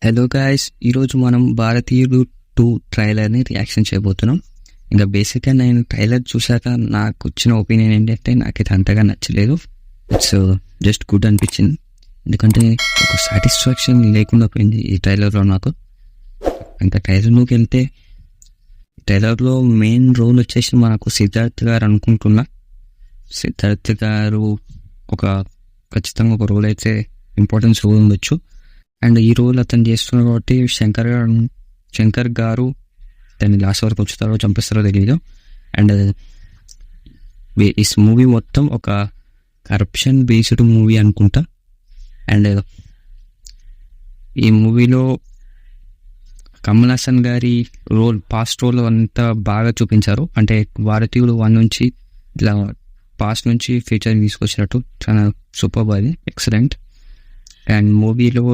Hello guys, ఈరోజు మనం భారతీయుడు 2 ట్రైలర్ని రియాక్షన్ చేయబోతున్నాం. ఇంకా బేసిక్గా నేను ట్రైలర్ చూశాక నాకు వచ్చిన ఒపీనియన్ ఏంటంటే నాకు ఇది అంతగా నచ్చలేదు. ఇట్స్ జస్ట్ గుడ్ అనిపించింది. ఎందుకంటే ఒక సాటిస్ఫాక్షన్ లేకుండా పోయింది ఈ ట్రైలర్లో నాకు. ఇంకా ట్రైలర్లోకి వెళ్తే ట్రైలర్లో మెయిన్ రోల్ వచ్చేసి మనకు సిద్ధార్థ్ గారు అనుకుంటున్నా. సిద్ధార్థ్ గారు ఖచ్చితంగా ఒక రోల్ అయితే ఇంపార్టెన్స్ రోల్ ఉండొచ్చు. అండ్ ఈ రోల్ అతను చేస్తున్నారు కాబట్టి శంకర్ గారు దాన్ని లాస్ట్ వరకు వచ్చుతారో చంపిస్తారో తెలియదు. అండ్ ఈ మూవీ మొత్తం ఒక కరప్షన్ బేస్డ్ మూవీ అనుకుంటా. అండ్ ఈ మూవీలో కమల్ హాసన్ గారి రోల్, పాస్ట్ రోల్ అంతా బాగా చూపించారు. అంటే భారతీయుడు 1 నుంచి ఇట్లా పాస్ట్ నుంచి ఫ్యూచర్ తీసుకొచ్చినట్టు చాలా సూపర్, అది ఎక్సలెంట్. అండ్ మూవీలో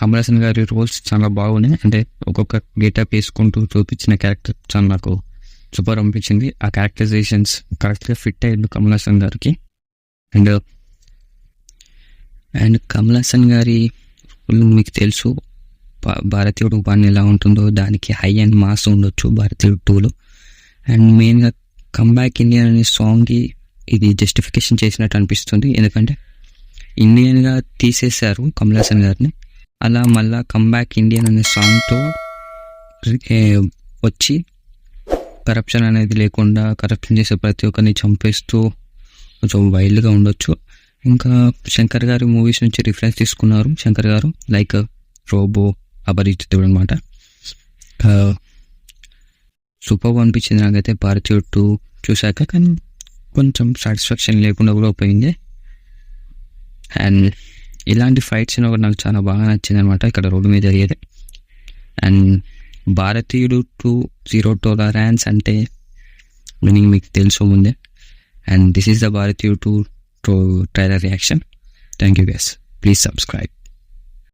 కమల్ హాసన్ గారి రోల్స్ చాలా బాగున్నాయి. అంటే ఒక్కొక్క గెటప్ వేసుకుంటూ చూపించిన క్యారెక్టర్ చాలా నాకు సూపర్ అనిపించింది. ఆ క్యారెక్టరైజేషన్స్ కరెక్ట్గా ఫిట్ అయ్యింది కమల్ హాసన్ గారికి. అండ్ కమల్ హాసన్ గారి రోల్ మీకు తెలుసు, భారతీయుడు 1 ఎలా ఉంటుందో దానికి హై అండ్ మాస్ ఉండొచ్చు భారతీయుడు 2లో. అండ్ మెయిన్గా కమ్బ్యాక్ ఇండియన్ అనే సాంగ్కి ఇది జస్టిఫికేషన్ చేసినట్టు అనిపిస్తుంది. ఎందుకంటే ఇండియన్గా తీసేశారు కమల్ హాసన్ గారిని, అలా మళ్ళా కమ్బ్యాక్ ఇండియన్ అనే సాంగ్తో వచ్చి కరప్షన్ అనేది లేకుండా కరప్షన్ చేసే ప్రతి ఒక్కరిని చంపేస్తూ కొంచెం వైల్డ్గా ఉండొచ్చు. ఇంకా శంకర్ గారి మూవీస్ నుంచి రిఫరెన్స్ తీసుకున్నారు శంకర్ గారు, లైక్ రోబో, అపరిచితుడు అనమాట. సూపర్ అనిపించింది నాకైతే భారతీయుడు 2 చూశాక. కానీ కొంచెం సాటిస్ఫాక్షన్ లేకుండా కూడా పోయింది. అండ్ ఇలాంటి ఫైట్స్ నాకు చాలా బాగా నచ్చింది అనమాట ఇక్కడ రోడ్డు మీద జరిగేది. అండ్ భారతీయుడు 2 జీరో టాలరెన్స్ అంటే మీనింగ్ మీకు తెలుసు ముందే. అండ్ దిస్ ఈస్ ద భారతీయుడు 2 trailer reaction. Thank you guys, please subscribe.